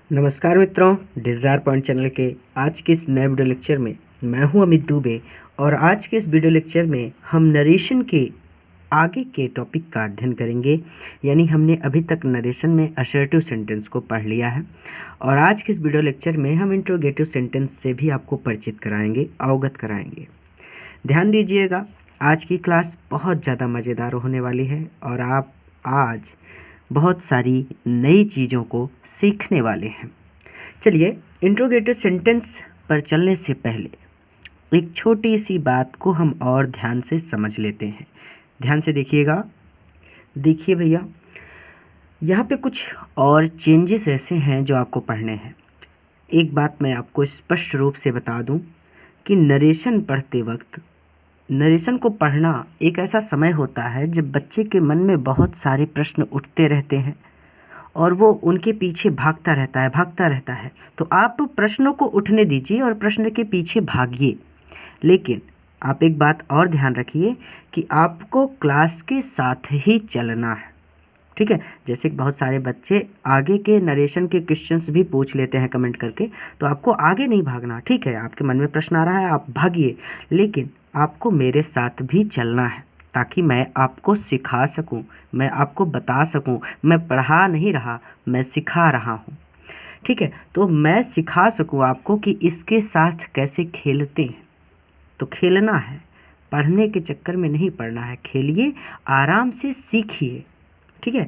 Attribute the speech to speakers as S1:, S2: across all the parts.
S1: नमस्कार मित्रों, desire point channel के आज के इस नए वीडियो लेक्चर में मैं हूं अमित दुबे। और आज के इस वीडियो लेक्चर में हम नरेशन के आगे के टॉपिक का अध्ययन करेंगे। यानी हमने अभी तक नरेशन में असर्टिव सेंटेंस को पढ़ लिया है और आज के इस वीडियो लेक्चर में हम इंट्रोगेटिव सेंटेंस से भी आपको परिचित कराएंगे, अवगत कराएंगे। ध्यान दीजिएगा, आज की क्लास बहुत ज़्यादा मज़ेदार होने वाली है और आप आज बहुत सारी नई चीज़ों को सीखने वाले हैं। चलिए, इंट्रोगेटिव सेंटेंस पर चलने से पहले एक छोटी सी बात को हम और ध्यान से समझ लेते हैं। ध्यान से देखिएगा। देखिए भैया, यहाँ पे कुछ और चेंजेस ऐसे हैं जो आपको पढ़ने हैं। एक बात मैं आपको स्पष्ट रूप से बता दूं कि नरेशन पढ़ते वक्त नरेशन को पढ़ना एक ऐसा समय होता है जब बच्चे के मन में बहुत सारे प्रश्न उठते रहते हैं और वो उनके पीछे भागता रहता है। तो आप प्रश्नों को उठने दीजिए और प्रश्न के पीछे भागिए। लेकिन आप एक बात और ध्यान रखिए कि आपको क्लास के साथ ही चलना है, ठीक है। जैसे बहुत सारे बच्चे आगे के नरेशन के क्वेश्चंस भी पूछ लेते हैं कमेंट करके, तो आपको आगे नहीं भागना, ठीक है। आपके मन में प्रश्न आ रहा है, आप भागिए, लेकिन आपको मेरे साथ भी चलना है ताकि मैं आपको सिखा सकूं, मैं आपको बता सकूं। मैं पढ़ा नहीं रहा, मैं सिखा रहा हूं, ठीक है। तो मैं सिखा सकूं आपको कि इसके साथ कैसे खेलते हैं। तो खेलना है, पढ़ने के चक्कर में नहीं पढ़ना है। खेलिए, आराम से सीखिए, ठीक है।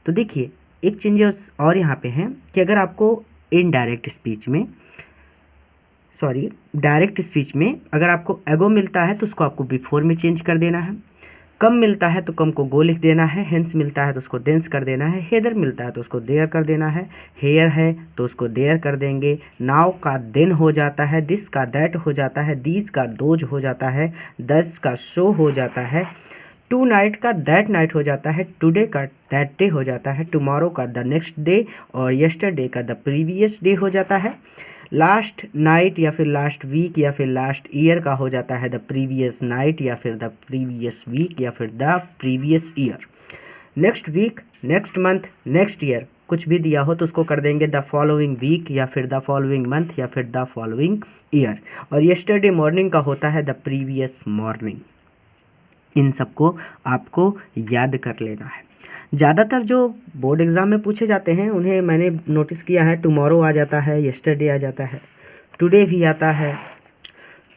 S1: तो देखिए, एक चेंजेस और यहाँ पे हैं कि अगर आपको डायरेक्ट स्पीच में अगर आपको एगो मिलता है तो उसको आपको बिफोर में चेंज कर देना है। कम मिलता है तो कम को गो लिख देना है। हेंस मिलता है तो उसको देंस कर देना है। हेदर मिलता है तो उसको देयर कर देना है। हेयर है तो उसको देयर कर देंगे। नाउ का देन हो जाता है। दिस का दैट हो जाता है। दीज का दोज हो जाता है। दस का शो हो जाता है। टू नाइट का दैट नाइट हो जाता है। टुडे का दैट डे हो जाता है। टुमारो का द नेक्स्ट डे और यस्टरडे का द प्रीवियस डे हो जाता है। लास्ट नाइट या फिर लास्ट वीक या फिर लास्ट ईयर का हो जाता है द प्रीवियस नाइट या फिर द प्रीवियस वीक या फिर the previous year. Next week, next month, next year कुछ भी दिया हो तो उसको कर देंगे द फॉलोइंग वीक या फिर द फॉलोइंग मंथ या फिर द फॉलोइंग ईयर। और यस्टरडे मॉर्निंग का होता है द प्रीवियस मॉर्निंग। इन सबको आपको याद कर लेना है। ज़्यादातर जो बोर्ड एग्ज़ाम में पूछे जाते हैं उन्हें मैंने नोटिस किया है, टुमारो आ जाता है, यस्टरडे आ जाता है, टुडे भी आता है,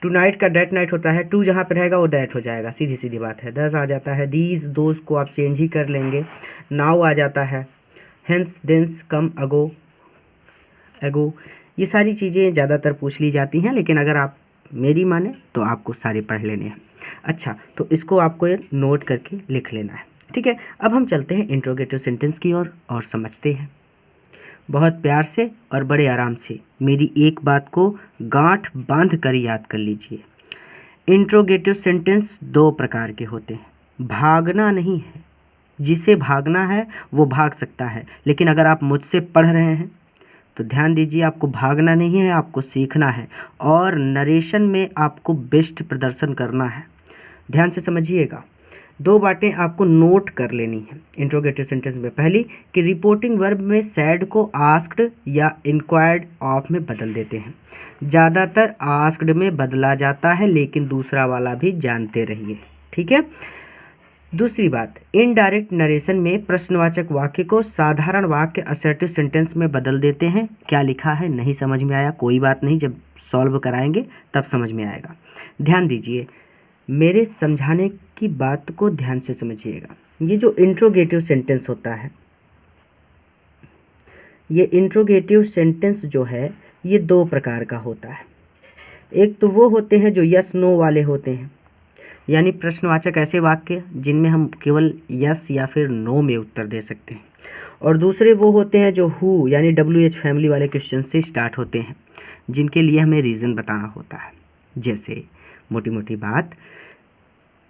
S1: टू नाइट का डेट नाइट होता है। टू जहाँ पे रहेगा वो डेट हो जाएगा, सीधी सीधी बात है। दस आ जाता है। दीज दोज को आप चेंज ही कर लेंगे। नाउ आ जाता है। हेंस देंस कम अगो एगो। ये सारी चीज़ें ज़्यादातर पूछ ली जाती हैं, लेकिन अगर आप मेरी माने तो आपको सारे पढ़ लेने हैं। अच्छा, तो इसको आपको नोट करके लिख लेना है, ठीक है। अब हम चलते हैं इंट्रोगेटिव सेंटेंस की ओर और समझते हैं। बहुत प्यार से और बड़े आराम से मेरी एक बात को गांठ बांध कर याद कर लीजिए। इंट्रोगेटिव सेंटेंस दो प्रकार के होते हैं। भागना नहीं है, जिसे भागना है वो भाग सकता है, लेकिन अगर आप मुझसे पढ़ रहे हैं तो ध्यान दीजिए, आपको भागना नहीं है, आपको सीखना है और नरेशन में आपको बेस्ट प्रदर्शन करना है। ध्यान से समझिएगा। दो बातें आपको नोट कर लेनी है इंट्रोगेटिव सेंटेंस में। पहली कि रिपोर्टिंग वर्ब में सैड को आस्क्ड या इंक्वायर्ड ऑफ में बदल देते हैं। ज़्यादातर आस्क्ड में बदला जाता है, लेकिन दूसरा वाला भी जानते रहिए, ठीक है। दूसरी बात, इनडायरेक्ट नरेशन में प्रश्नवाचक वाक्य को साधारण वाक्य असर्टिव सेंटेंस में बदल देते हैं। क्या लिखा है नहीं समझ में आया, कोई बात नहीं, जब सॉल्व कराएंगे तब समझ में आएगा। ध्यान दीजिए, मेरे समझाने की बात को ध्यान से समझिएगा। ये जो इंट्रोगेटिव सेंटेंस होता है, ये इंट्रोगेटिव सेंटेंस जो है ये दो प्रकार का होता है। एक तो वो होते हैं जो यस नो वाले होते हैं, यानी प्रश्नवाचक ऐसे वाक्य जिनमें हम केवल यस या फिर नो में उत्तर दे सकते हैं। और दूसरे वो होते हैं जो हु यानी WH फैमिली वाले क्वेश्चन से स्टार्ट होते हैं, जिनके लिए हमें रीज़न बताना होता है। जैसे मोटी मोटी बात,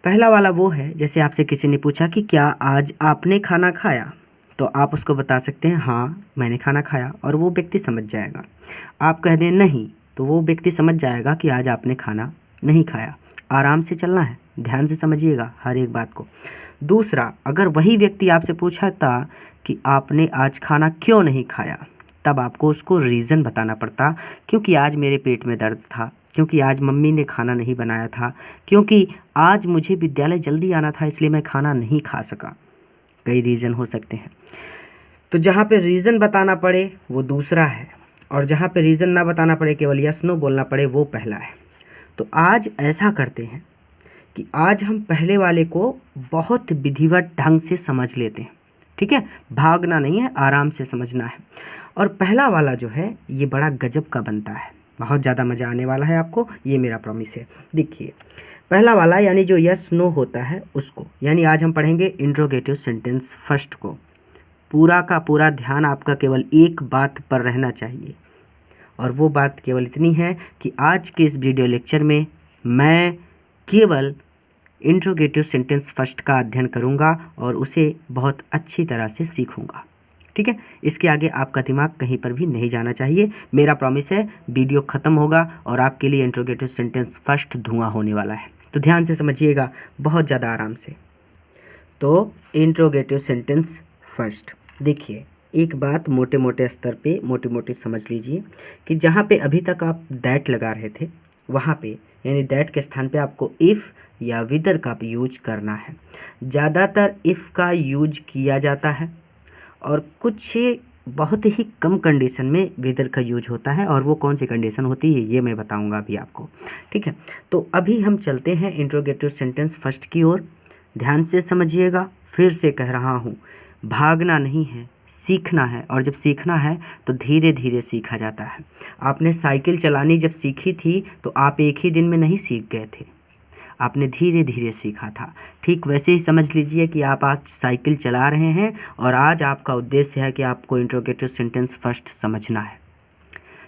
S1: पहला वाला वो है जैसे आपसे किसी ने पूछा कि क्या आज आपने खाना खाया, तो आप उसको बता सकते हैं हाँ मैंने खाना खाया, और वो व्यक्ति समझ जाएगा। आप कह दें नहीं, तो वो व्यक्ति समझ जाएगा कि आज आपने खाना नहीं खाया। आराम से चलना है, ध्यान से समझिएगा हर एक बात को। दूसरा, अगर वही व्यक्ति आपसे पूछा था कि आपने आज खाना क्यों नहीं खाया, तब आपको उसको रीज़न बताना पड़ता, क्योंकि आज मेरे पेट में दर्द था, क्योंकि आज मम्मी ने खाना नहीं बनाया था, क्योंकि आज मुझे विद्यालय जल्दी आना था इसलिए मैं खाना नहीं खा सका। कई रीज़न हो सकते हैं। तो जहाँ पे रीज़न बताना पड़े वो दूसरा है, और जहाँ पे रीज़न ना बताना पड़े, केवल यस नो बोलना पड़े, वो पहला है। तो आज ऐसा करते हैं कि आज हम पहले वाले को बहुत विधिवत ढंग से समझ लेते हैं, ठीक है। भागना नहीं है, आराम से समझना है। और पहला वाला जो है ये बड़ा गजब का बनता है, बहुत ज़्यादा मज़ा आने वाला है आपको, ये मेरा प्रॉमिस है। देखिए पहला वाला यानी जो यस नो होता है उसको, यानी आज हम पढ़ेंगे इंट्रोगेटिव सेंटेंस फर्स्ट को। पूरा का पूरा ध्यान आपका केवल एक बात पर रहना चाहिए, और वो बात केवल इतनी है कि आज के इस वीडियो लेक्चर में मैं केवल इंट्रोगेटिव सेंटेंस फर्स्ट का अध्ययन करूंगा और उसे बहुत अच्छी तरह से सीखूंगा, ठीक है। इसके आगे आपका दिमाग कहीं पर भी नहीं जाना चाहिए, मेरा प्रॉमिस है। वीडियो ख़त्म होगा और आपके लिए इंट्रोगेटिव सेंटेंस फर्स्ट धुआं होने वाला है, तो ध्यान से समझिएगा, बहुत ज़्यादा आराम से। तो इंट्रोगेटिव सेंटेंस फर्स्ट, देखिए एक बात मोटे मोटे स्तर पे मोटी मोटी समझ लीजिए कि जहाँ पे अभी तक आप दैट लगा रहे थे वहाँ पे, यानी दैट के स्थान पे आपको इफ़ या विदर का यूज करना है। ज़्यादातर इफ़ का यूज किया जाता है और कुछ बहुत ही कम कंडीशन में विदर का यूज होता है, और वो कौन सी कंडीशन होती है ये मैं बताऊंगा अभी आपको, ठीक है। तो अभी हम चलते हैं इंट्रोगेटिव सेंटेंस फर्स्ट की ओर। ध्यान से समझिएगा, फिर से कह रहा हूँ, भागना नहीं है, सीखना है, और जब सीखना है तो धीरे धीरे सीखा जाता है। आपने साइकिल चलानी जब सीखी थी तो आप एक ही दिन में नहीं सीख गए थे, आपने धीरे धीरे सीखा था। ठीक वैसे ही समझ लीजिए कि आप आज साइकिल चला रहे हैं और आज आपका उद्देश्य है कि आपको इंट्रोगेटिव सेंटेंस फर्स्ट समझना है।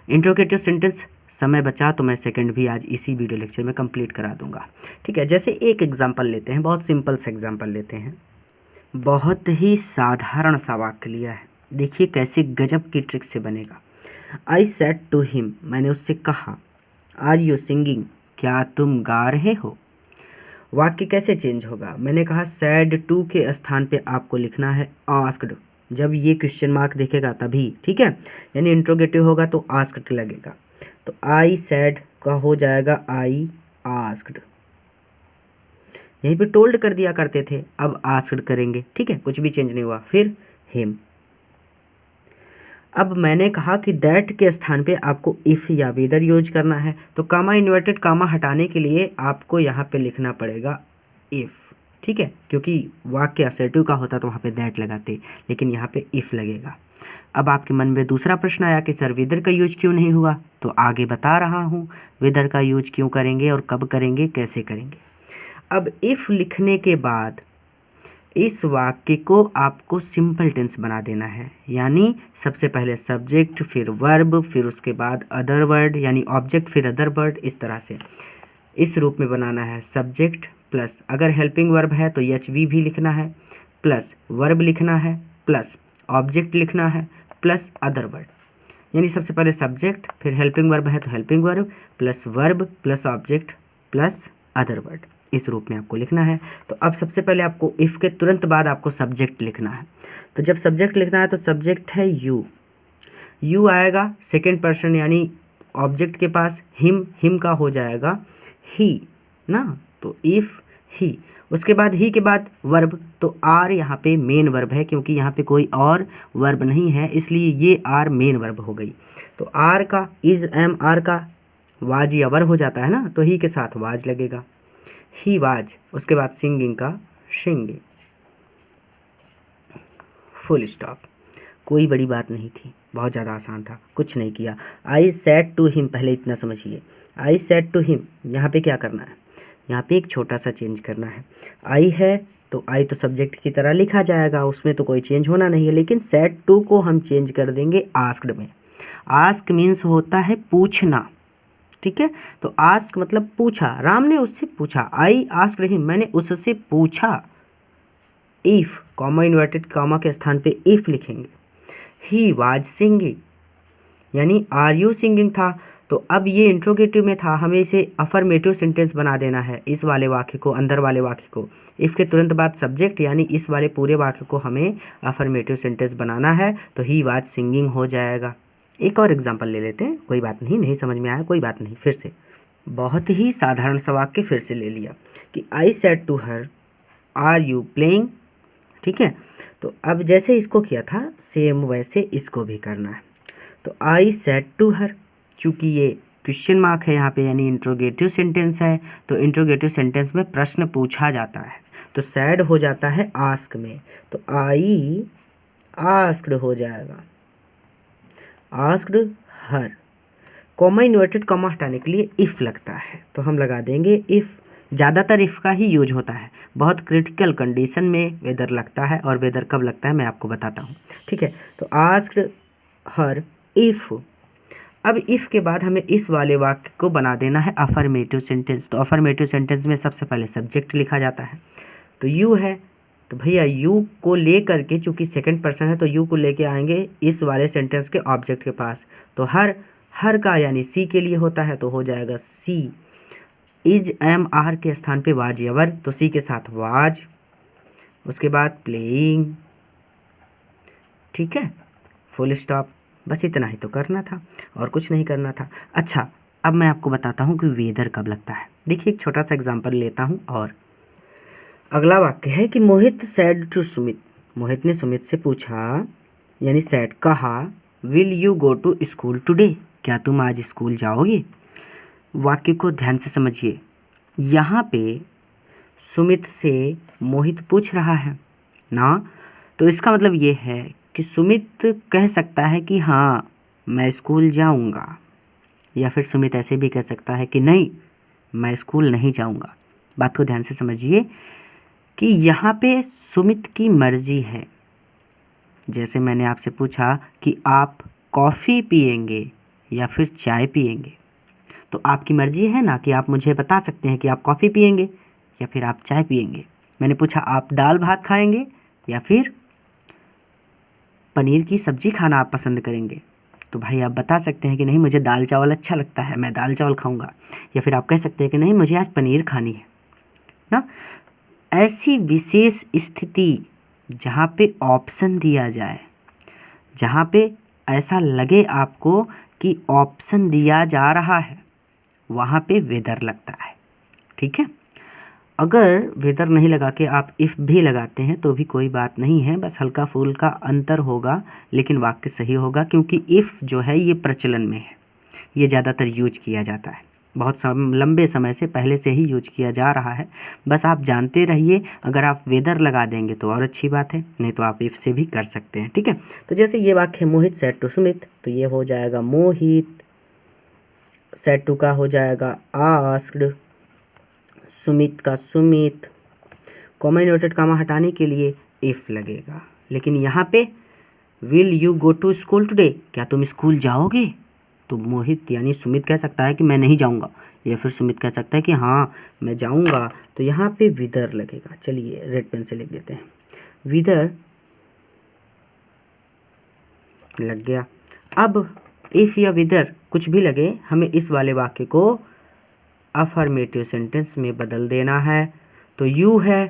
S1: इंट्रोगेटिव सेंटेंस समय बचा तो मैं सेकंड भी आज इसी वीडियो लेक्चर में कंप्लीट करा दूंगा, ठीक है। जैसे एक एग्जांपल लेते हैं, बहुत सिंपल सा एग्जांपल लेते हैं, बहुत ही साधारण सा वाक्य लिया है, देखिए कैसे गजब की ट्रिक से बनेगा। आई सेड टू हिम, मैंने उससे कहा, आर यू सिंगिंग, क्या तुम गा रहे हो। वाक्य कैसे चेंज होगा, मैंने कहा सैड टू के स्थान पे आपको लिखना है आस्क्ड, जब ये क्वेश्चन मार्क दिखेगा तभी, ठीक है, यानी इंट्रोगेटिव होगा तो आस्क्ड लगेगा। तो आई सैड का हो जाएगा आई आस्क्ड, यहीं पे टोल्ड कर दिया करते थे, अब आस्क्ड करेंगे, ठीक है, कुछ भी चेंज नहीं हुआ। फिर हिम, अब मैंने कहा कि दैट के स्थान पे आपको इफ़ या वेदर यूज करना है, तो कामा इन्वर्टेड कामा हटाने के लिए आपको यहाँ पे लिखना पड़ेगा इफ़, ठीक है, क्योंकि वाक्य असर्टिव का होता तो वहाँ पे दैट लगाते, लेकिन यहाँ पे इफ़ लगेगा। अब आपके मन में दूसरा प्रश्न आया कि सर वेदर का यूज क्यों नहीं हुआ, तो आगे बता रहा हूँ वेदर का यूज क्यों करेंगे और कब करेंगे, कैसे करेंगे। अब इफ़ लिखने के बाद इस वाक्य को आपको सिंपल टेंस बना देना है, यानी सबसे पहले सब्जेक्ट, फिर वर्ब, फिर उसके बाद अदर वर्ड, यानी ऑब्जेक्ट फिर अदर वर्ड, इस तरह से इस रूप में बनाना है। सब्जेक्ट प्लस, अगर हेल्पिंग वर्ब है तो एच वी भी लिखना है, प्लस वर्ब लिखना है, प्लस ऑब्जेक्ट लिखना है, प्लस अदर वर्ड, यानी सबसे पहले सब्जेक्ट, फिर हेल्पिंग वर्ब है तो helping verb, plus verb, plus object, plus other word, इस रूप में आपको लिखना है। तो अब सबसे पहले आपको इफ़ के तुरंत बाद आपको सब्जेक्ट लिखना है। तो जब सब्जेक्ट लिखना है तो सब्जेक्ट है यू, यू आएगा सेकेंड पर्सन यानी ऑब्जेक्ट के पास, हिम का हो जाएगा ही ना, तो इफ़ ही, उसके बाद ही के बाद वर्ब, तो आर यहाँ पे मेन वर्ब है, क्योंकि यहाँ पे कोई और वर्ब नहीं है इसलिए ये आर मेन वर्ब हो गई। तो आर का इज एम आर का वाज या वर हो जाता है ना, तो ही के साथ वाज लगेगा, ही वाज, उसके बाद सिंगिंग का सिंगिंग, फुल स्टॉप। कोई बड़ी बात नहीं थी, बहुत ज़्यादा आसान था, कुछ नहीं किया। आई सेड टू हिम, पहले इतना समझिए, आई सेड टू हिम, यहाँ पे क्या करना है, यहाँ पे एक छोटा सा चेंज करना है। आई है तो आई तो सब्जेक्ट की तरह लिखा जाएगा, उसमें तो कोई चेंज होना नहीं है, लेकिन सेड टू को हम चेंज कर देंगे आस्क्ड में। आस्क मीन्स होता है पूछना, ठीक है, तो आस्क मतलब पूछा, राम ने उससे पूछा, आई आस्क्ड हिम, मैंने उससे पूछा। इफ कॉमा इन्वर्टेड कॉमा के स्थान पे इफ लिखेंगे। ही वाज सिंगिंग, यानी आर यू सिंगिंग था, तो अब ये इंट्रोगेटिव में था, हमें इसे अफर्मेटिव सेंटेंस बना देना है, इस वाले वाक्य को, अंदर वाले वाक्य को। इफ़ के तुरंत बाद सब्जेक्ट, यानी इस वाले पूरे वाक्य को हमें अफर्मेटिव सेंटेंस बनाना है, तो ही वाज सिंगिंग हो जाएगा। एक और एग्जांपल ले लेते हैं, कोई बात नहीं, नहीं समझ में आया कोई बात नहीं, फिर से बहुत ही साधारण सा वाक्य फिर से ले लिया कि I said to her are you playing. ठीक है, तो अब जैसे इसको किया था सेम वैसे इसको भी करना है। तो आई सेड टू हर, चूँकि ये क्वेश्चन मार्क है यहाँ पे यानी इंट्रोगेटिव सेंटेंस है, तो इंट्रोगेटिव सेंटेंस में प्रश्न पूछा जाता है, तो सैड हो जाता है आस्क में, तो आई आस्क्ड हो जाएगा, asked her. Comma inverted comma हटाने के लिए इफ़ लगता है, तो हम लगा देंगे इफ़। ज़्यादातर इफ़ का ही यूज होता है, बहुत क्रिटिकल कंडीशन में वेदर लगता है, और वेदर कब लगता है मैं आपको बताता हूँ। ठीक है, तो आस्क्ड हर इफ़। अब इफ़ के बाद हमें इस वाले वाक्य को बना देना है अफर्मेटिव सेंटेंस। तो अफर्मेटिव सेंटेंस में सबसे पहले सब्जेक्ट लिखा जाता है, तो यू है, तो भैया यू को ले करके, चूँकि सेकंड पर्सन है तो यू को लेके आएंगे इस वाले सेंटेंस के ऑब्जेक्ट के पास। तो हर का यानी सी के लिए होता है, तो हो जाएगा सी। इज एम आर के स्थान पे वाज एवर, तो सी के साथ वाज, उसके बाद प्लेइंग। ठीक है, फुल स्टॉप। बस इतना ही तो करना था और कुछ नहीं करना था। अच्छा, अब मैं आपको बताता हूँ कि वेदर कब लगता है। देखिए एक छोटा सा एग्जांपल लेता हूँ। और अगला वाक्य है कि मोहित सेड टू सुमित, मोहित ने सुमित से पूछा यानी सेड कहा, will you go to school today, क्या तुम आज स्कूल जाओगे। वाक्य को ध्यान से समझिए, यहाँ पे सुमित से मोहित पूछ रहा है ना, तो इसका मतलब ये है कि सुमित कह सकता है कि हाँ मैं स्कूल जाऊँगा, या फिर सुमित ऐसे भी कह सकता है कि नहीं मैं स्कूल नहीं जाऊँगा। बात को ध्यान से समझिए कि यहाँ पे सुमित की मर्जी है। जैसे मैंने आपसे पूछा कि आप कॉफ़ी पिएंगे या फिर चाय पिएंगे, तो आपकी मर्जी है ना कि आप मुझे बता सकते हैं कि आप कॉफ़ी पिएंगे या फिर आप चाय पिएंगे। मैंने पूछा आप दाल भात खाएंगे या फिर पनीर की सब्ज़ी खाना आप पसंद करेंगे, तो भाई आप बता सकते हैं कि नहीं मुझे दाल चावल अच्छा लगता है, मैं दाल चावल खाऊंगा। या फिर आप कह सकते हैं कि नहीं मुझे आज पनीर खानी है ना। ऐसी विशेष स्थिति जहाँ पे ऑप्शन दिया जाए, जहाँ पे ऐसा लगे आपको कि ऑप्शन दिया जा रहा है, वहाँ पे वेदर लगता है। ठीक है, अगर वेदर नहीं लगा के आप इफ़ भी लगाते हैं तो भी कोई बात नहीं है, बस हल्का फुल्का अंतर होगा, लेकिन वाक्य सही होगा, क्योंकि इफ़ जो है ये प्रचलन में है, ये ज़्यादातर यूज किया जाता है, बहुत लंबे समय से पहले से ही यूज किया जा रहा है। बस आप जानते रहिए, अगर आप वेदर लगा देंगे तो और अच्छी बात है, नहीं तो आप इफ़ से भी कर सकते हैं। ठीक है, तो जैसे ये वाक्य मोहित सेड टू सुमित, तो ये हो जाएगा मोहित सेड टू का हो जाएगा आस्क्ड, सुमित का सुमित। कॉमा इन्वर्टेड कॉमा हटाने के लिए इफ़ लगेगा, लेकिन यहाँ पे will you go to school today, क्या तुम स्कूल जाओगे, तो मोहित यानी सुमित कह सकता है कि मैं नहीं जाऊँगा, या फिर सुमित कह सकता है कि हाँ मैं जाऊँगा, तो यहाँ पे विदर लगेगा। चलिए रेड पेन से लिख देते हैं, विदर लग गया। अब इफ़ या विदर कुछ भी लगे, हमें इस वाले वाक्य को अफर्मेटिव सेंटेंस में बदल देना है। तो यू है,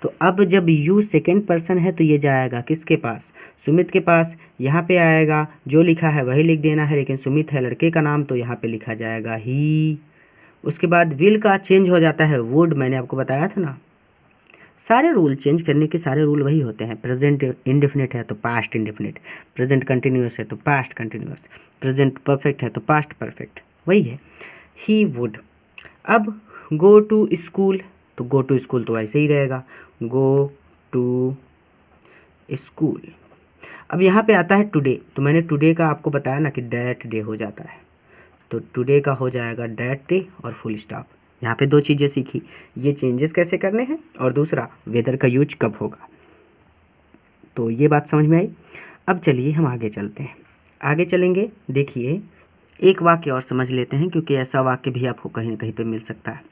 S1: तो अब जब यू सेकेंड पर्सन है तो ये जाएगा किसके पास, सुमित के पास। यहाँ पे आएगा जो लिखा है वही लिख देना है, लेकिन सुमित है लड़के का नाम, तो यहाँ पे लिखा जाएगा ही। उसके बाद विल का चेंज हो जाता है वुड, मैंने आपको बताया था ना, सारे रूल चेंज करने के सारे रूल वही होते हैं। प्रेजेंट इंडेफिनिट है तो पास्ट इंडेफिनिट, प्रेजेंट कंटिन्यूस है तो पास्ट कंटिन्यूस, प्रेजेंट परफेक्ट है तो पास्ट परफेक्ट, वही है ही वुड। अब गो टू स्कूल, तो गो टू स्कूल तो ऐसे ही रहेगा, गो टू स्कूल। अब यहाँ पे आता है टुडे, तो मैंने टुडे का आपको बताया ना कि डैट डे हो जाता है, तो टुडे का हो जाएगा डैट डे और फुल स्टॉप। यहाँ पे दो चीज़ें सीखी, ये चेंजेस कैसे करने हैं और दूसरा वेदर का यूज कब होगा, तो ये बात समझ में आई। अब चलिए हम आगे चलते हैं, आगे चलेंगे। देखिए एक वाक्य और समझ लेते हैं, क्योंकि ऐसा वाक्य भी आपको कहीं ना कहीं पे मिल सकता है।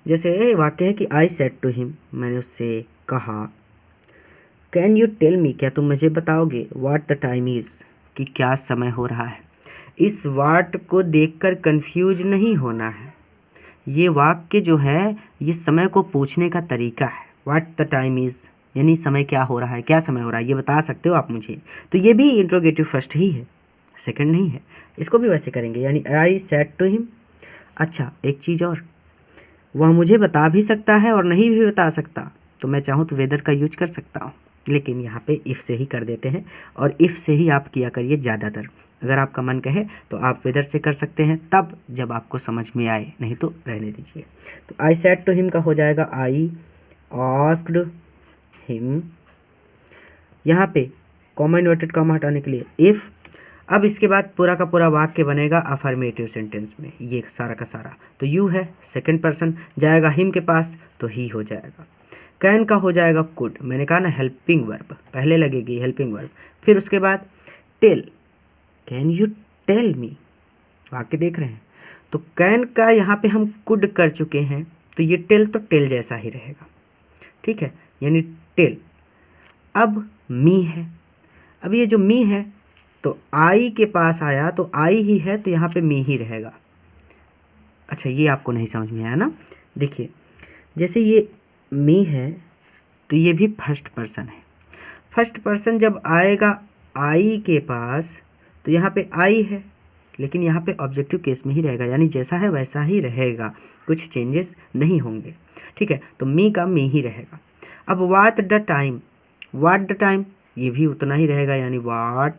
S1: जैसे वाक्य है कि आई सेड टू हिम, मैंने उससे कहा, कैन यू टेल मी, क्या तुम मुझे बताओगे, व्हाट द टाइम इज़, कि क्या समय हो रहा है। इस वाट को देखकर कंफ्यूज नहीं होना है, ये वाक्य जो है ये समय को पूछने का तरीका है। व्हाट द टाइम इज़ यानी समय क्या हो रहा है, क्या समय हो रहा है, ये बता सकते हो आप मुझे, तो ये भी इंट्रोगेटिव फर्स्ट ही है। सेकंड नहीं है, इसको भी वैसे करेंगे, यानी आई सेड टू हिम। अच्छा एक चीज़ और, वह मुझे बता भी सकता है और नहीं भी बता सकता, तो मैं चाहूँ तो वेदर का यूज कर सकता हूँ, लेकिन यहाँ पे इफ़ से ही कर देते हैं, और इफ़ से ही आप किया करिए ज़्यादातर। अगर आपका मन कहे तो आप वेदर से कर सकते हैं तब जब आपको समझ में आए, नहीं तो रहने दीजिए। तो आई सेड टू हिम का हो जाएगा आई आस्क्ड हिम। यहाँ पे कॉमा इन्वर्टेड कॉमा हटाने के लिए इफ़। अब इसके बाद पूरा का पूरा वाक्य बनेगा अफर्मेटिव सेंटेंस में, ये सारा का सारा। तो यू है सेकंड पर्सन, जाएगा हिम के पास तो ही हो जाएगा। कैन का हो जाएगा कुड, मैंने कहा ना हेल्पिंग वर्ब पहले लगेगी, हेल्पिंग वर्ब। फिर उसके बाद tell, can you tell me, वाक्य देख रहे हैं। तो कैन का यहाँ पे हम कुड कर चुके हैं, तो ये टेल तो टेल जैसा ही रहेगा, ठीक है, यानी टेल। अब मी है, अब ये जो मी है तो आई के पास आया तो आई ही है, तो यहाँ पे मी ही रहेगा। अच्छा ये आपको नहीं समझ में आया ना, देखिए जैसे ये मी है तो ये भी फर्स्ट पर्सन है। फर्स्ट पर्सन जब आएगा आई के पास तो यहाँ पे आई है, लेकिन यहाँ पे ऑब्जेक्टिव केस में ही रहेगा, यानी जैसा है वैसा ही रहेगा, कुछ चेंजेस नहीं होंगे, ठीक है। तो मी का मी ही रहेगा। अब what the time, what the time ये भी उतना ही रहेगा, यानी what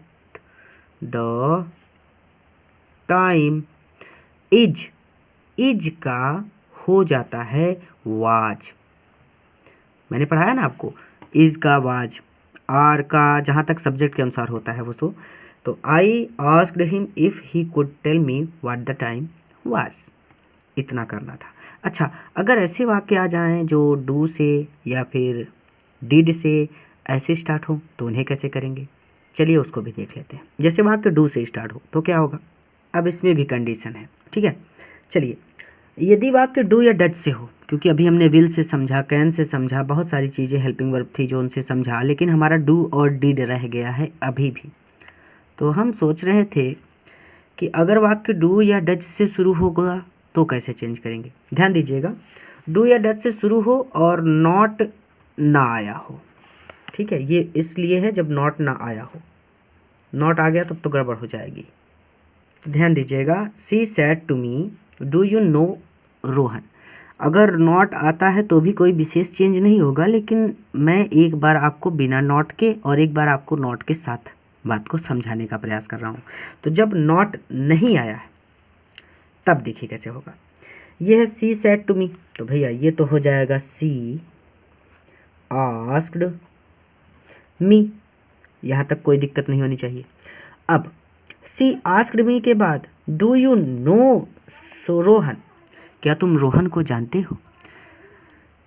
S1: the time. Is, is का हो जाता है वाज, मैंने पढ़ाया ना आपको, इज का वाज, आर का जहाँ तक सब्जेक्ट के अनुसार होता है वो तो I asked him if he could tell me what the time was, इतना करना था। अच्छा अगर ऐसे वाक्य आ जाएं जो डू से या फिर डिड से ऐसे स्टार्ट हो तो उन्हें कैसे करेंगे, चलिए उसको भी देख लेते हैं। जैसे वाक्य डू से स्टार्ट हो तो क्या होगा, अब इसमें भी कंडीशन है, ठीक है। चलिए यदि वाक्य डू या डज से हो, क्योंकि अभी हमने विल से समझा, कैन से समझा, बहुत सारी चीज़ें हेल्पिंग वर्ब थी जो उनसे समझा, लेकिन हमारा डू और डिड रह गया है अभी भी। तो हम सोच रहे थे कि अगर वाक्य डू या डज से शुरू होगा तो कैसे चेंज करेंगे। ध्यान दीजिएगा, डू या डज से शुरू हो और नॉट ना आया हो, ठीक है, ये इसलिए है जब नॉट ना आया हो, नॉट आ गया तब तो गड़बड़ हो जाएगी। ध्यान दीजिएगा, she said to me do you know Rohan, अगर नॉट आता है तो भी कोई विशेष चेंज नहीं होगा, लेकिन मैं एक बार आपको बिना नॉट के और एक बार आपको नॉट के साथ बात को समझाने का प्रयास कर रहा हूँ। तो जब नॉट नहीं आया है तब देखिए कैसे होगा। ये है सी सेड टू मी, तो भैया ये तो हो जाएगा सी आस्क्ड मी, यहाँ तक कोई दिक्कत नहीं होनी चाहिए। अब सी आस्क्ड मी के बाद डू यू नो सो रोहन, क्या तुम रोहन को जानते हो।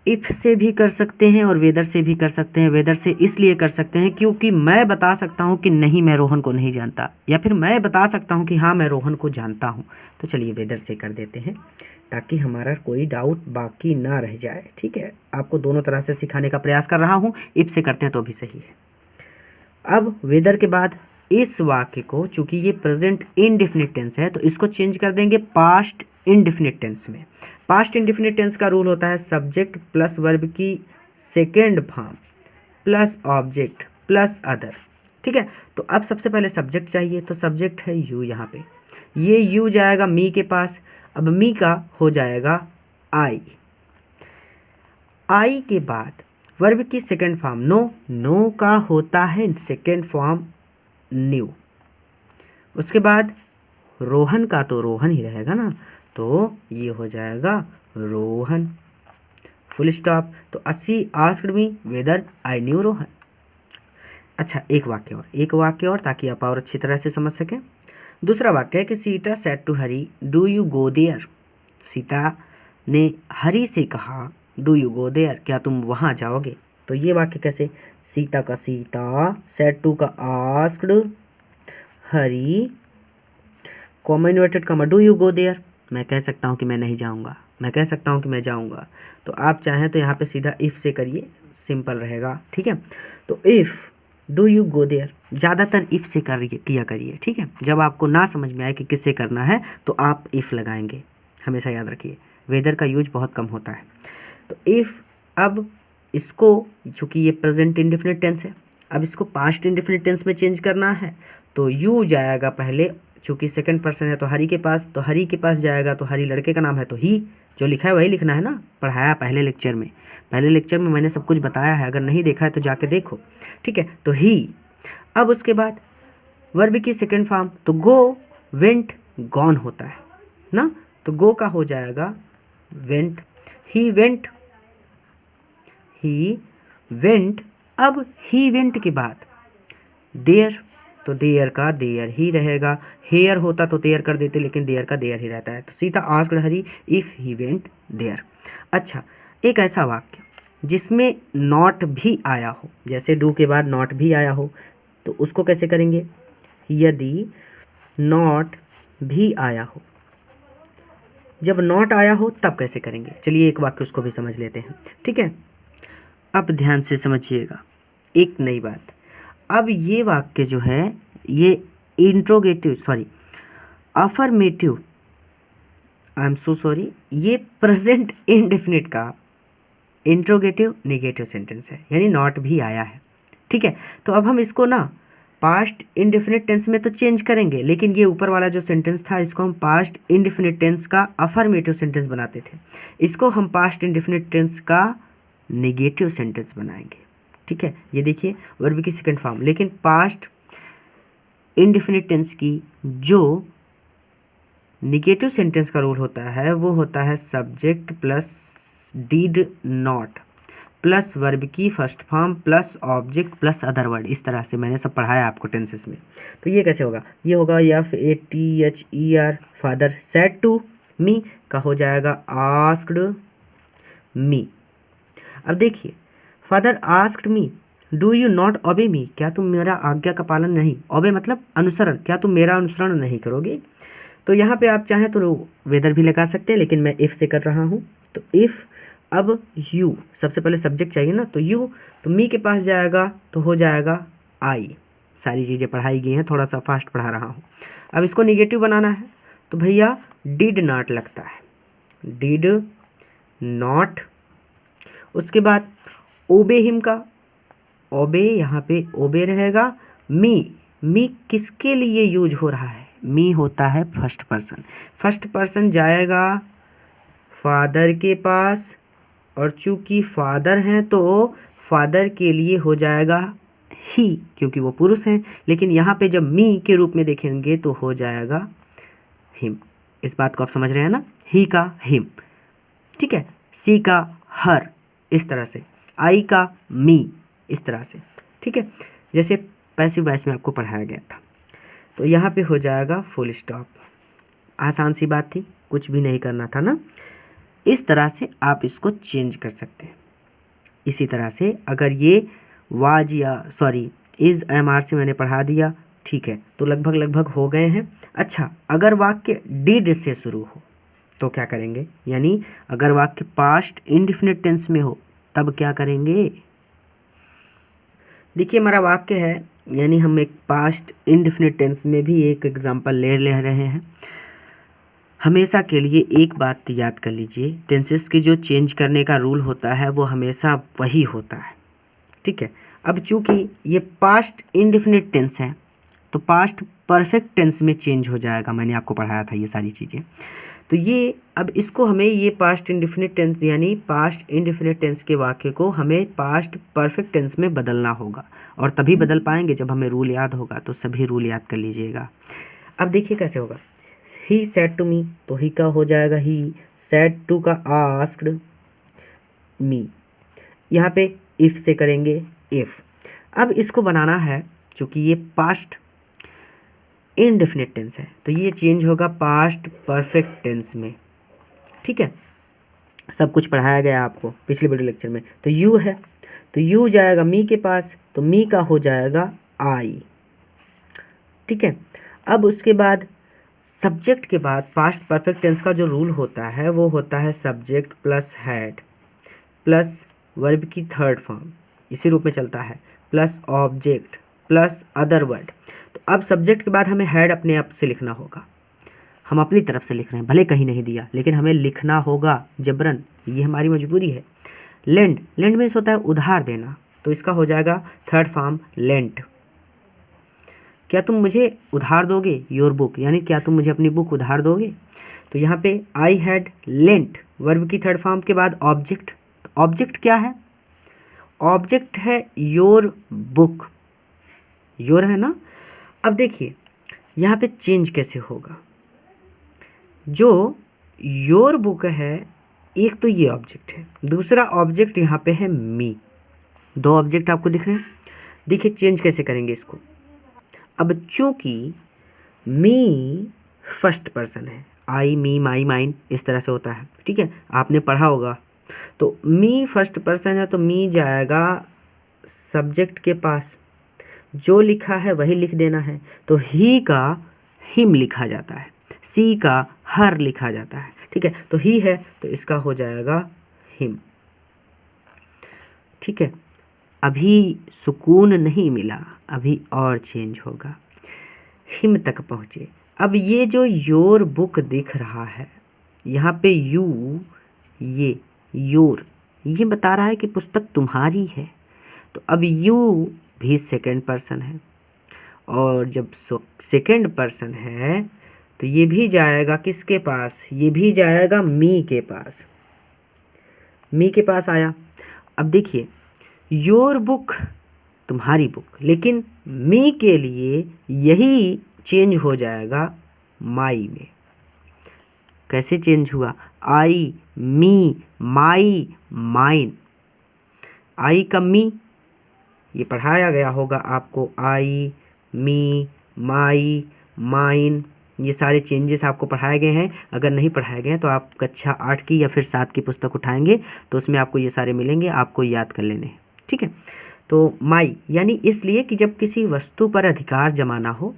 S1: इफ़ से भी कर सकते हैं और वेदर से भी कर सकते हैं। वेदर से इसलिए कर सकते हैं क्योंकि मैं बता सकता हूँ कि नहीं मैं रोहन को नहीं जानता, या फिर मैं बता सकता हूँ कि हाँ मैं रोहन को जानता हूँ। तो चलिए वेदर से कर देते हैं ताकि हमारा कोई डाउट बाकी ना रह जाए, ठीक है। आपको दोनों तरह से सिखाने का प्रयास कर रहा हूँ, इफ़ से करते हैं तो भी सही है। अब वेदर के बाद इस वाक्य को, चूंकि ये प्रेजेंट इंडेफिनिट टेंस है, तो इसको चेंज कर देंगे पास्ट इंडेफिनिट टेंस में। पास्ट इंडेफिनिट टेंस का रूल होता है सब्जेक्ट प्लस वर्ब की second form plus object plus other, ठीक है। तो अब सबसे पहले सब्जेक्ट चाहिए, तो सब्जेक्ट है यू, यहाँ पे ये यू जाएगा मी के पास। अब मी का हो जाएगा आई, आई के बाद वर्ब की सेकेंड फॉर्म नो, नो का होता है सेकेंड फॉर्म न्यू। उसके बाद रोहन का तो रोहन ही रहेगा ना, तो ये हो जाएगा रोहन, फुल स्टॉप। तो अस्सी asked me whether I knew Rohan. अच्छा एक वाक्य और ताकि आप और अच्छी तरह से समझ सकें। दूसरा वाक्य है कि Sita said to Hari do you go there, Sita ने हरी से कहा डू यू गो देयर, क्या तुम वहाँ जाओगे। तो ये वाक्य कैसे, सीता का सीता, सेड टू का asked, Hari comma inverted comma do you go there, मैं कह सकता हूँ कि मैं नहीं जाऊँगा, मैं कह सकता हूँ कि मैं जाऊँगा। तो आप चाहें तो यहाँ पे सीधा इफ़ से करिए, सिंपल रहेगा, ठीक है। तो if do you go there, ज़्यादातर इफ़ से किया करिए, ठीक है। जब आपको ना समझ में आए कि किससे करना है तो आप इफ़ लगाएंगे, हमेशा याद रखिए। वेदर का यूज बहुत कम होता है। तो इफ़, अब इसको चूँकि ये प्रेजेंट इंडेफिनिट टेंस है, अब इसको पास्ट इंडेफिनिट टेंस में चेंज करना है, तो यू जाएगा पहले, चूँकि सेकंड पर्सन है तो हरी के पास, तो हरी के पास जाएगा तो हरी लड़के का नाम है तो ही, जो लिखा है वही लिखना है ना, पढ़ाया पहले लेक्चर में, मैंने सब कुछ बताया है, अगर नहीं देखा है तो जाके देखो, ठीक है। तो ही। अब उसके बाद वर्ब की सेकंड फॉर्म, तो गो, वेंट, गॉन होता है ना, तो गो का हो जाएगा वेंट, ही वेंट, अब ही वेंट के बाद देयर, तो देयर का देयर ही रहेगा, हेयर होता तो देयर कर देते, लेकिन देयर का देयर ही रहता है, तो Sita asked Hari if he went there. अच्छा, एक ऐसा वाक्य जिसमें नॉट भी आया हो, जैसे डू के बाद नॉट भी आया हो, तो उसको कैसे करेंगे, यदि नॉट भी आया हो, जब नॉट आया हो तब कैसे करेंगे, चलिए एक वाक्य उसको भी समझ लेते हैं, ठीक है। अब ध्यान से समझिएगा एक नई बात, अब ये वाक्य जो है ये affirmative, I am so sorry, ये प्रेजेंट इंडेफिनिट का इंट्रोगेटिव नेगेटिव सेंटेंस है, यानी नॉट भी आया है, ठीक है। तो अब हम इसको ना पास्ट इंडेफिनिट टेंस में तो चेंज करेंगे, लेकिन ये ऊपर वाला जो सेंटेंस था इसको हम पास्ट इंडेफिनिट टेंस का अफर्मेटिव सेंटेंस बनाते थे, इसको हम पास्ट इंडेफिनिट टेंस का नेगेटिव सेंटेंस बनाएंगे, ठीक है। ये देखिए वर्ब की सेकंड फॉर्म, लेकिन पास्ट इंडेफिनिट टेंस की जो नेगेटिव सेंटेंस का रूल होता है वो होता है subject plus did not plus verb की first form plus object plus other word, इस तरह से मैंने सब पढ़ाया आपको टेंसेस में। तो ये कैसे होगा, ये होगा FATHER, father said to me का हो जाएगा आस्क्ड मी। अब देखिए father asked me do you not obey me, क्या तुम मेरा आज्ञा का पालन नहीं, ओबे मतलब अनुसरण, क्या तुम मेरा अनुसरण नहीं करोगे। तो यहाँ पे आप चाहें तो वेदर भी लगा सकते हैं, लेकिन मैं इफ़ से कर रहा हूँ, तो इफ़, अब यू, सबसे पहले सब्जेक्ट चाहिए ना, तो यू, तो मी के पास जाएगा तो हो जाएगा आई, सारी चीज़ें पढ़ाई गई हैं, थोड़ा सा फास्ट पढ़ा रहा हूँ। अब इसको निगेटिव बनाना है तो भैया डिड नॉट लगता है, डिड नॉट, उसके बाद ओबे हिम का ओबे, यहाँ पे ओबे रहेगा, मी किसके लिए यूज हो रहा है, मी होता है फर्स्ट पर्सन जाएगा फादर के पास, और चूंकि फादर हैं तो फादर के लिए हो जाएगा ही, क्योंकि वो पुरुष हैं, लेकिन यहाँ पे जब मी के रूप में देखेंगे तो हो जाएगा हिम। इस बात को आप समझ रहे हैं ना, ही का हिम, ठीक है, सी का हर, इस तरह से, आई का मी, इस तरह से, ठीक है, जैसे पैसिव वॉइस में आपको पढ़ाया गया था। तो यहाँ पे हो जाएगा फुल स्टॉप, आसान सी बात थी, कुछ भी नहीं करना था ना। इस तरह से आप इसको चेंज कर सकते हैं। इसी तरह से अगर ये वाज या सॉरी इज़ एमआर से मैंने पढ़ा दिया, ठीक है, तो लगभग हो गए हैं। अच्छा, अगर वाक्य डिड से शुरू हो तो क्या करेंगे, यानी अगर वाक्य पास्ट इंडेफिनिट टेंस में हो तब क्या करेंगे। देखिए हमारा वाक्य है, यानी हम एक पास्ट इंडेफिनिट टेंस में भी एक एग्जांपल ले रहे हैं। हमेशा के लिए एक बात याद कर लीजिए, टेंसेस की जो चेंज करने का रूल होता है वो हमेशा वही होता है, ठीक है। अब चूंकि ये पास्ट इंडेफिनिट टेंस है तो पास्ट परफेक्ट टेंस में चेंज हो जाएगा, मैंने आपको पढ़ाया था ये सारी चीज़ें। तो ये अब इसको हमें ये पास्ट इंडेफिनिट टेंस यानी पास्ट इंडेफिनिट टेंस के वाक्य को हमें पास्ट परफेक्ट टेंस में बदलना होगा, और तभी बदल पाएंगे जब हमें रूल याद होगा। तो सभी रूल याद कर लीजिएगा। अब देखिए कैसे होगा, ही सेड टू मी, तो ही का हो जाएगा ही, सेड टू का आस्क्ड मी, यहाँ पे इफ़ से करेंगे इफ़। अब इसको बनाना है, चूँकि ये पास्ट इंडेफिनिट टेंस है तो ये चेंज होगा पास्ट परफेक्ट टेंस में, ठीक है। सब कुछ पढ़ाया गया आपको पिछले वीडियो लेक्चर में। तो यू है तो यू जाएगा मी के पास, तो मी का हो जाएगा आई, ठीक है। अब उसके बाद सब्जेक्ट के बाद पास्ट परफेक्ट टेंस का जो रूल होता है वो होता है subject plus had plus verb की थर्ड फॉर्म, इसी रूप में चलता है, plus object plus other word. तो अब सब्जेक्ट के बाद हमें हैड अपने आप से लिखना होगा, हम अपनी तरफ से लिख रहे हैं, भले कहीं नहीं दिया लेकिन हमें लिखना होगा जबरन, ये हमारी मजबूरी है। लेंड मीन्स होता है उधार देना, तो इसका हो जाएगा थर्ड फॉर्म लेंट, क्या तुम मुझे उधार दोगे, योर बुक, यानी क्या तुम मुझे अपनी बुक उधार दोगे। तो यहाँ पे आई हैड लेंट, वर्ब की थर्ड फॉर्म के बाद ऑब्जेक्ट। ऑब्जेक्ट क्या है, ऑब्जेक्ट है योर बुक, योर है ना। अब देखिए यहाँ पे चेंज कैसे होगा, जो योर बुक है, एक तो ये ऑब्जेक्ट है, दूसरा ऑब्जेक्ट यहाँ पे है मी, दो ऑब्जेक्ट आपको दिख रहे हैं। देखिए चेंज कैसे करेंगे इसको। अब चूंकि मी फर्स्ट पर्सन है, आई मी माई माइन इस तरह से होता है, ठीक है, आपने पढ़ा होगा। तो मी फर्स्ट पर्सन है तो मी जाएगा सब्जेक्ट के पास, जो लिखा है वही लिख देना है। तो ही का हिम लिखा जाता है, सी का हर लिखा जाता है, ठीक है। तो ही है तो इसका हो जाएगा हिम, ठीक है। अभी सुकून नहीं मिला, अभी और चेंज होगा, हिम तक पहुँचे। अब ये जो योर बुक दिख रहा है यहाँ पे यू, ये योर, ये बता रहा है कि पुस्तक तुम्हारी है। तो अब यू भी सेकंड पर्सन है, और जब सेकंड पर्सन है तो ये भी जाएगा किसके पास, ये भी जाएगा मी के पास, मी के पास आया। अब देखिए योर बुक तुम्हारी बुक, लेकिन मी के लिए यही चेंज हो जाएगा माई में। कैसे चेंज हुआ, आई मी माई माइन, आई का मी, ये पढ़ाया गया होगा आपको, आई मी माई माइन, ये सारे चेंजेस आपको पढ़ाए गए हैं। अगर नहीं पढ़ाए गए हैं तो आप कक्षा 8 की या फिर 7 की पुस्तक उठाएंगे तो उसमें आपको ये सारे मिलेंगे, आपको याद कर लेने हैं, ठीक है। तो माई यानी इसलिए कि जब किसी वस्तु पर अधिकार जमाना हो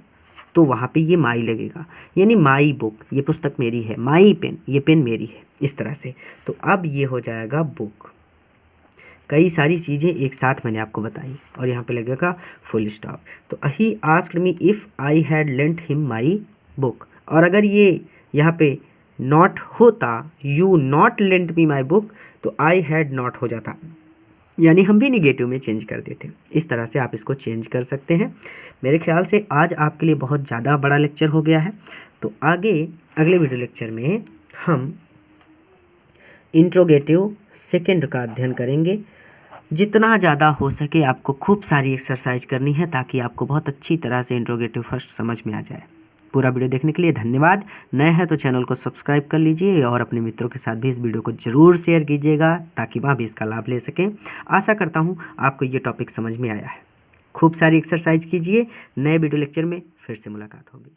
S1: तो वहाँ पे ये माई लगेगा, यानी माई बुक, ये पुस्तक मेरी है, माई पेन, ये पेन मेरी है, इस तरह से। तो अब ये हो जाएगा बुक। कई सारी चीज़ें एक साथ मैंने आपको बताई और यहाँ पे लगेगा फुल स्टॉप। तो he asked me if I had lent him my book, और अगर ये यहाँ पे नॉट होता, you not lent me my book, तो आई हैड नॉट हो जाता, यानी हम भी निगेटिव में चेंज कर देते। इस तरह से आप इसको चेंज कर सकते हैं। मेरे ख्याल से आज आपके लिए बहुत ज़्यादा बड़ा लेक्चर हो गया है। तो आगे अगले वीडियो लेक्चर में हम इंट्रोगेटिव सेकंड का अध्ययन करेंगे। जितना ज़्यादा हो सके आपको खूब सारी एक्सरसाइज करनी है ताकि आपको बहुत अच्छी तरह से इंट्रोगेटिव फर्स्ट समझ में आ जाए। पूरा वीडियो देखने के लिए धन्यवाद। नए हैं तो चैनल को सब्सक्राइब कर लीजिए और अपने मित्रों के साथ भी इस वीडियो को ज़रूर शेयर कीजिएगा ताकि वहाँ भी इसका लाभ ले सकें। आशा करता हूँ आपको ये टॉपिक समझ में आया है। खूब सारी एक्सरसाइज कीजिए। नए वीडियो लेक्चर में फिर से मुलाकात होगी।